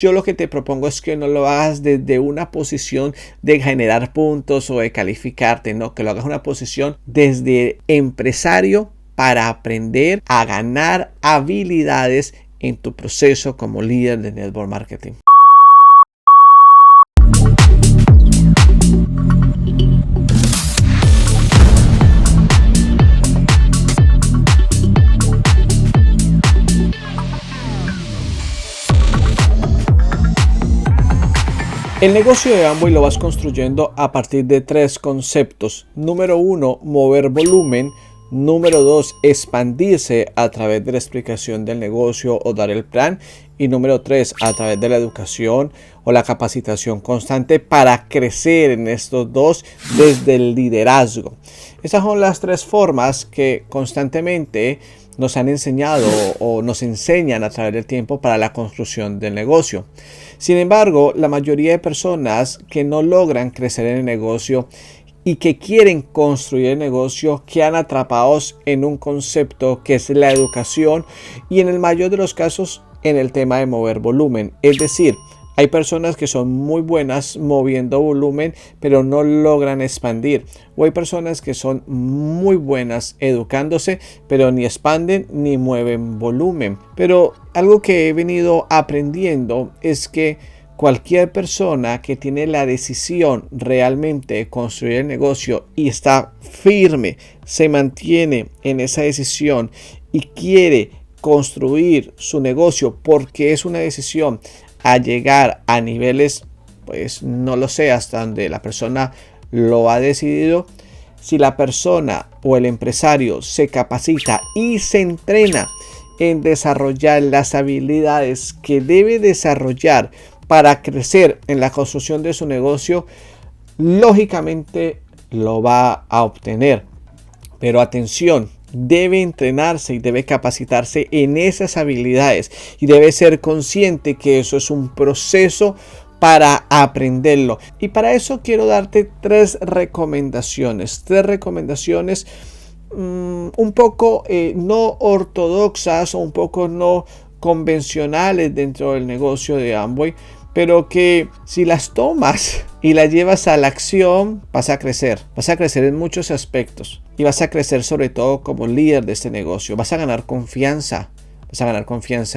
Yo lo que te propongo es que no lo hagas desde una posición de generar puntos o de calificarte, no, que lo hagas una posición desde empresario para aprender a ganar habilidades en tu proceso como líder de network marketing. El negocio de Amway lo vas construyendo a partir de 3 conceptos. Número 1, mover volumen. Número 2, expandirse a través de la explicación del negocio o dar el plan. Y número 3, a través de la educación o la capacitación constante para crecer en estos dos desde el liderazgo. Esas son las 3 formas que constantemente nos han enseñado o nos enseñan a través del tiempo para la construcción del negocio. Sin embargo, la mayoría de personas que no logran crecer en el negocio y que quieren construir el negocio quedan atrapados en un concepto que es la educación y en el mayor de los casos en el tema de mover volumen. Es decir, hay personas que son muy buenas moviendo volumen, pero no logran expandir. O hay personas que son muy buenas educándose, pero ni expanden ni mueven volumen. Pero algo que he venido aprendiendo es que cualquier persona que tiene la decisión realmente de construir el negocio y está firme, se mantiene en esa decisión y quiere construir su negocio porque es una decisión a llegar a niveles, pues no lo sé, hasta donde la persona lo ha decidido. Si la persona o el empresario se capacita y se entrena en desarrollar las habilidades que debe desarrollar para crecer en la construcción de su negocio, lógicamente lo va a obtener. Pero atención, debe entrenarse y debe capacitarse en esas habilidades y debe ser consciente que eso es un proceso para aprenderlo. Y para eso quiero darte 3 recomendaciones. 3 recomendaciones un poco no ortodoxas o un poco no convencionales dentro del negocio de Amway, pero que si las tomas y las llevas a la acción, vas a crecer en muchos aspectos y vas a crecer sobre todo como líder de este negocio. Vas a ganar confianza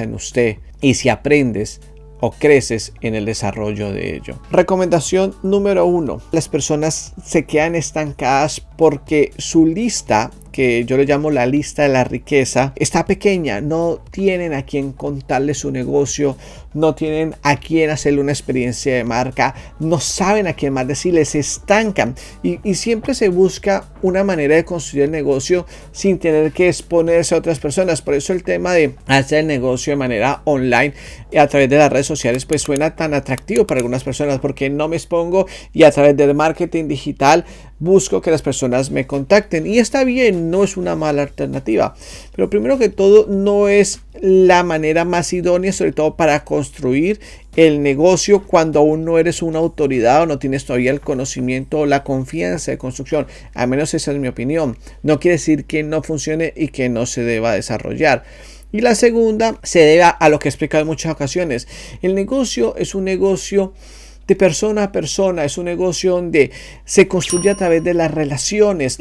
en usted y si aprendes o creces en el desarrollo de ello. Recomendación número 1. Las personas se quedan estancadas porque su lista, que yo le llamo la lista de la riqueza, está pequeña. No tienen a quien contarle su negocio, no tienen a quien hacerle una experiencia de marca, no saben a quién más decirle, se estancan y siempre se busca una manera de construir el negocio sin tener que exponerse a otras personas. Por eso el tema de hacer el negocio de manera online a través de las redes sociales pues suena tan atractivo para algunas personas, porque no me expongo y a través del marketing digital busco que las personas me contacten, y está bien, no es una mala alternativa, pero primero que todo no es la manera más idónea, sobre todo para construir el negocio cuando aún no eres una autoridad o no tienes todavía el conocimiento o la confianza de construcción. Al menos esa es mi opinión. No quiere decir que no funcione y que no se deba desarrollar. Y la segunda se debe a lo que he explicado en muchas ocasiones. El negocio es un negocio de persona a persona, es un negocio donde se construye a través de las relaciones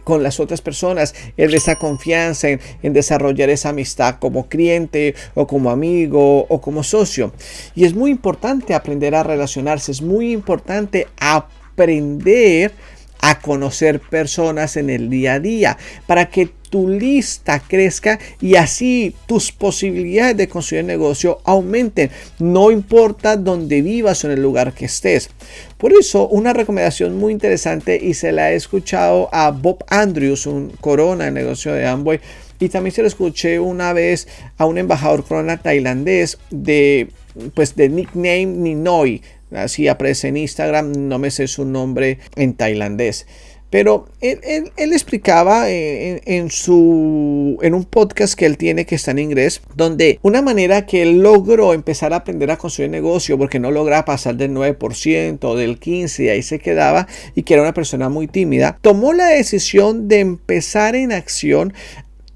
con las otras personas, en esa confianza, en desarrollar esa amistad como cliente o como amigo o como socio. Y es muy importante aprender a relacionarse, es muy importante aprender a conocer personas en el día a día para que tu lista crezca y así tus posibilidades de construir negocio aumenten, no importa dónde vivas o en el lugar que estés. Por eso, una recomendación muy interesante, y se la he escuchado a Bob Andrews, un corona en negocio de Amway, y también se lo escuché una vez a un embajador corona tailandés de nickname Ninoi. Así aparece en Instagram, no me sé su nombre en tailandés. Pero él explicaba en un podcast que él tiene que está en inglés, donde una manera que él logró empezar a aprender a construir negocio, porque no lograba pasar del 9% o del 15% y ahí se quedaba, y que era una persona muy tímida, tomó la decisión de empezar en acción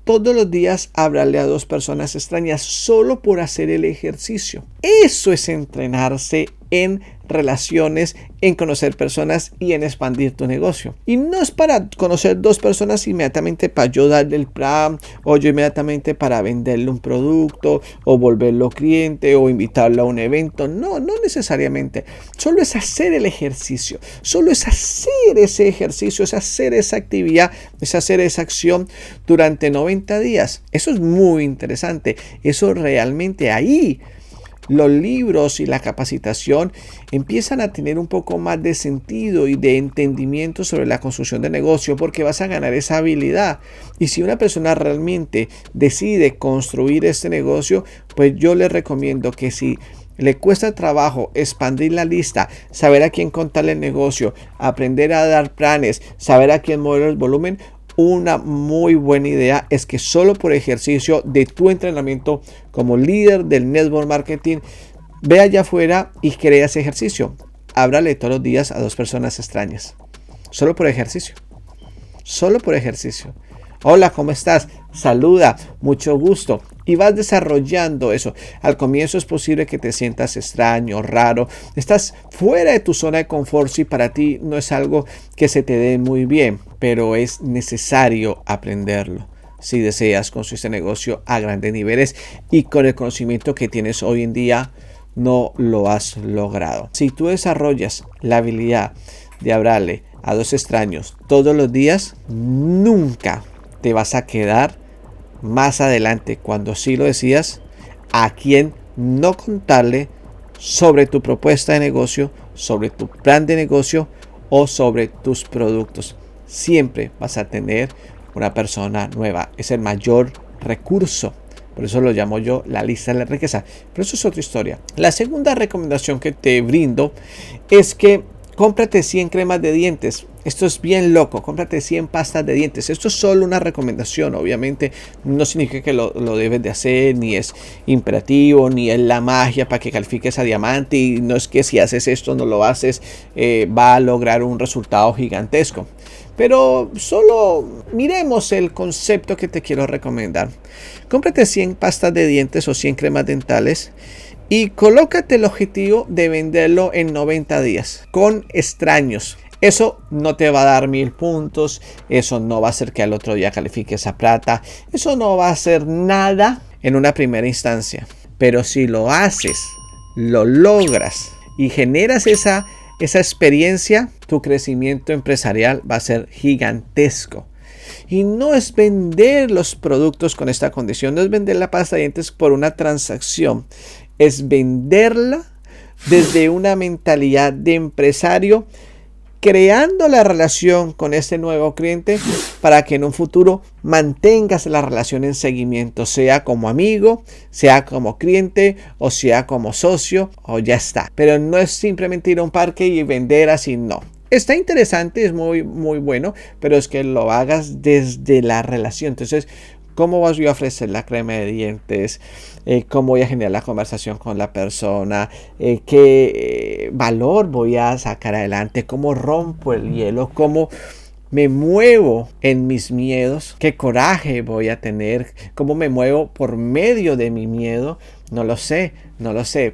todos los días hablarle a 2 personas extrañas solo por hacer el ejercicio. Eso es entrenarse en relaciones, en conocer personas y en expandir tu negocio. Y no es para conocer 2 personas inmediatamente para yo darle el plan, o yo inmediatamente para venderle un producto o volverlo cliente o invitarlo a un evento. No necesariamente. Solo es hacer el ejercicio. Solo es hacer ese ejercicio, es hacer esa actividad, es hacer esa acción durante 90 días. Eso es muy interesante. Eso realmente ahí los libros y la capacitación empiezan a tener un poco más de sentido y de entendimiento sobre la construcción de negocio, porque vas a ganar esa habilidad. Y si una persona realmente decide construir este negocio, pues yo le recomiendo que si le cuesta trabajo expandir la lista, saber a quién contarle el negocio, aprender a dar planes, saber a quién mover el volumen, una muy buena idea es que solo por ejercicio de tu entrenamiento como líder del network marketing, ve allá afuera y crea ese ejercicio. Háblale todos los días a 2 personas extrañas. Solo por ejercicio. Solo por ejercicio. Hola, ¿cómo estás? Saluda, mucho gusto. Y vas desarrollando eso. Al comienzo es posible que te sientas extraño, raro. Estás fuera de tu zona de confort si para ti no es algo que se te dé muy bien, pero es necesario aprenderlo si deseas construir este negocio a grandes niveles y con el conocimiento que tienes hoy en día no lo has logrado. Si tú desarrollas la habilidad de hablarle a 2 extraños todos los días, nunca te vas a quedar más adelante, cuando sí lo decías, a quién no contarle sobre tu propuesta de negocio, sobre tu plan de negocio o sobre tus productos. Siempre vas a tener una persona nueva. Es el mayor recurso. Por eso lo llamo yo la lista de la riqueza. Pero eso es otra historia. La segunda recomendación que te brindo es que cómprate 100 cremas de dientes. Esto es bien loco. Cómprate 100 pastas de dientes. Esto es solo una recomendación. Obviamente no significa que lo debes de hacer, ni es imperativo, ni es la magia para que califiques a diamante. Y no es que si haces esto, no lo haces, va a lograr un resultado gigantesco. Pero solo miremos el concepto que te quiero recomendar. Cómprate 100 pastas de dientes o 100 cremas dentales y colócate el objetivo de venderlo en 90 días con extraños. Eso no te va a dar 1000 puntos, eso no va a hacer que al otro día califiques a plata, eso no va a hacer nada en una primera instancia. Pero si lo haces, lo logras y generas esa experiencia, tu crecimiento empresarial va a ser gigantesco. Y no es vender los productos con esta condición, no es vender la pasta de dientes por una transacción, es venderla desde una mentalidad de empresario, creando la relación con este nuevo cliente para que en un futuro mantengas la relación en seguimiento, sea como amigo, sea como cliente o sea como socio o ya está. Pero no es simplemente ir a un parque y vender así, no. Está interesante, es muy bueno, pero es que lo hagas desde la relación. Entonces, ¿cómo vas yo a ofrecer la crema de dientes? ¿Cómo voy a generar la conversación con la persona? ¿Qué valor voy a sacar adelante? ¿Cómo rompo el hielo? ¿Cómo me muevo en mis miedos? ¿Qué coraje voy a tener? ¿Cómo me muevo por medio de mi miedo? No lo sé,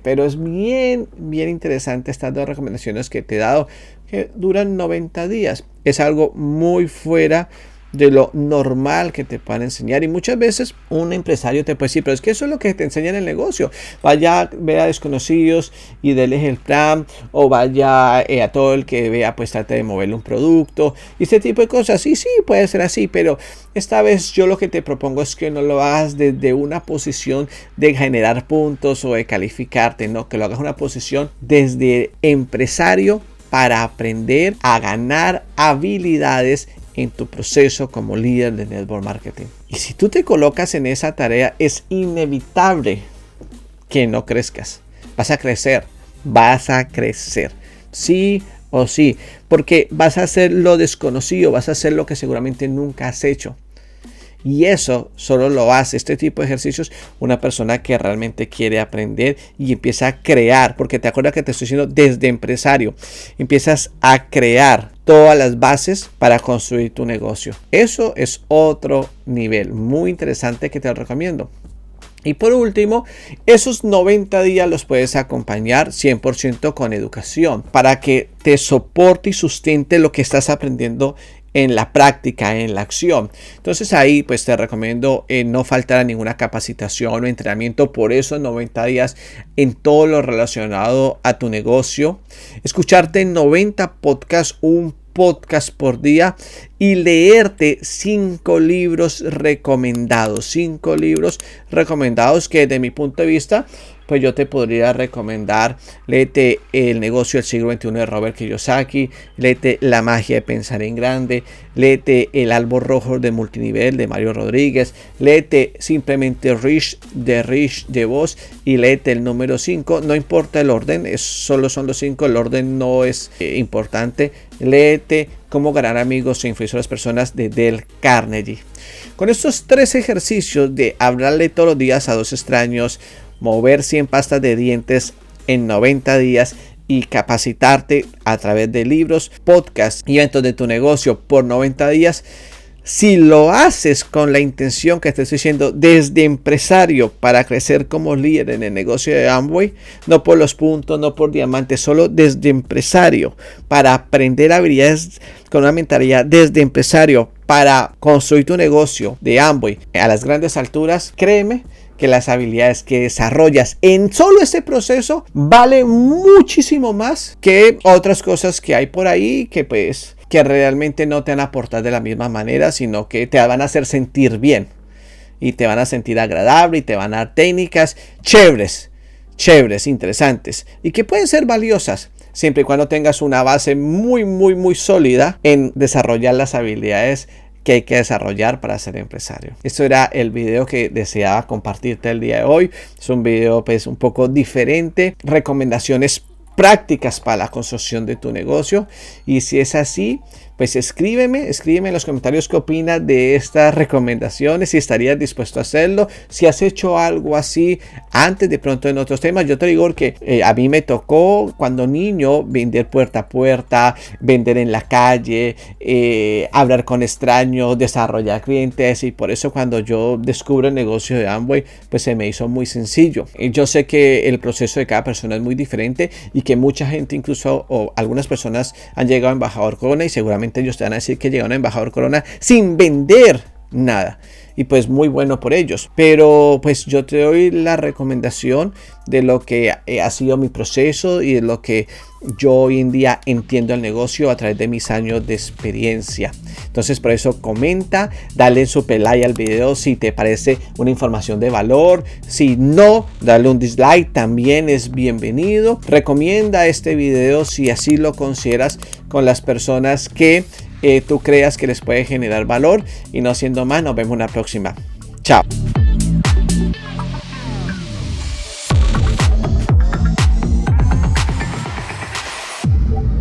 pero es bien interesante estas 2 recomendaciones que te he dado, que duran 90 días. Es algo muy fuera de lo normal que te puedan enseñar, y muchas veces un empresario te puede decir, pero es que eso es lo que te enseña en el negocio. Vaya, vea a desconocidos y déles el plan, o vaya a todo el que vea, pues trate de moverle un producto y este tipo de cosas. Sí, puede ser así, pero esta vez yo lo que te propongo es que no lo hagas desde una posición de generar puntos o de calificarte, no, que lo hagas una posición desde empresario para aprender a ganar habilidades en tu proceso como líder de network marketing. Y si tú te colocas en esa tarea, es inevitable que no crezcas. Vas a crecer, sí o sí, porque vas a hacer lo desconocido, vas a hacer lo que seguramente nunca has hecho. Y eso solo lo hace este tipo de ejercicios una persona que realmente quiere aprender y empieza a crear, porque te acuerdas que te estoy diciendo desde empresario, empiezas a crear todas las bases para construir tu negocio. Eso es otro nivel muy interesante que te lo recomiendo. Y por último, esos 90 días los puedes acompañar 100% con educación para que te soporte y sustente lo que estás aprendiendo en la práctica, en la acción. Entonces ahí pues te recomiendo no faltar a ninguna capacitación o entrenamiento por esos 90 días en todo lo relacionado a tu negocio. Escucharte 90 podcasts, un podcast por día y leerte 5 libros recomendados. 5 libros recomendados que desde mi punto de vista pues yo te podría recomendar. Léete El negocio del siglo XXI de Robert Kiyosaki, léete La magia de pensar en grande, léete El árbol rojo de multinivel de Mario Rodríguez, léete simplemente Rich DeVos y léete el número 5. No importa el orden, solo son los 5, el orden no es importante. Léete Cómo ganar amigos e influir a las personas de Dale Carnegie. Con estos 3 ejercicios de hablarle todos los días a 2 extraños, mover 100 pastas de dientes en 90 días y capacitarte a través de libros, podcasts y eventos de tu negocio por 90 días. Si lo haces con la intención que te estoy diciendo desde empresario para crecer como líder en el negocio de Amway, no por los puntos, no por diamantes, solo desde empresario para aprender habilidades con una mentalidad desde empresario para construir tu negocio de Amway a las grandes alturas, créeme que las habilidades que desarrollas en solo este proceso vale muchísimo más que otras cosas que hay por ahí que realmente no te van a aportar de la misma manera, sino que te van a hacer sentir bien y te van a sentir agradable y te van a dar técnicas chéveres, interesantes y que pueden ser valiosas siempre y cuando tengas una base muy sólida en desarrollar las habilidades que hay que desarrollar para ser empresario. Esto era el video que deseaba compartirte el día de hoy. Es un video pues un poco diferente, recomendaciones prácticas para la construcción de tu negocio. Y si es así, pues escríbeme en los comentarios qué opinas de estas recomendaciones, si estarías dispuesto a hacerlo, si has hecho algo así antes de pronto en otros temas. Yo te digo que a mí me tocó cuando niño vender puerta a puerta, vender en la calle, hablar con extraños, desarrollar clientes, y por eso cuando yo descubro el negocio de Amway pues se me hizo muy sencillo. Yo sé que el proceso de cada persona es muy diferente y que mucha gente, incluso o algunas personas, han llegado a embajador Corona y seguramente ellos te van a decir que llegaron a embajador Corona sin vender nada, y pues muy bueno por ellos. Pero pues yo te doy la recomendación de lo que ha sido mi proceso y de lo que yo hoy en día entiendo el negocio a través de mis años de experiencia. Entonces por eso comenta, dale super like al video si te parece una información de valor. Si no, dale un dislike, también es bienvenido. Recomienda este video si así lo consideras con las personas que tú creas que les puede generar valor. Y no siendo más, nos vemos en la próxima. Chao.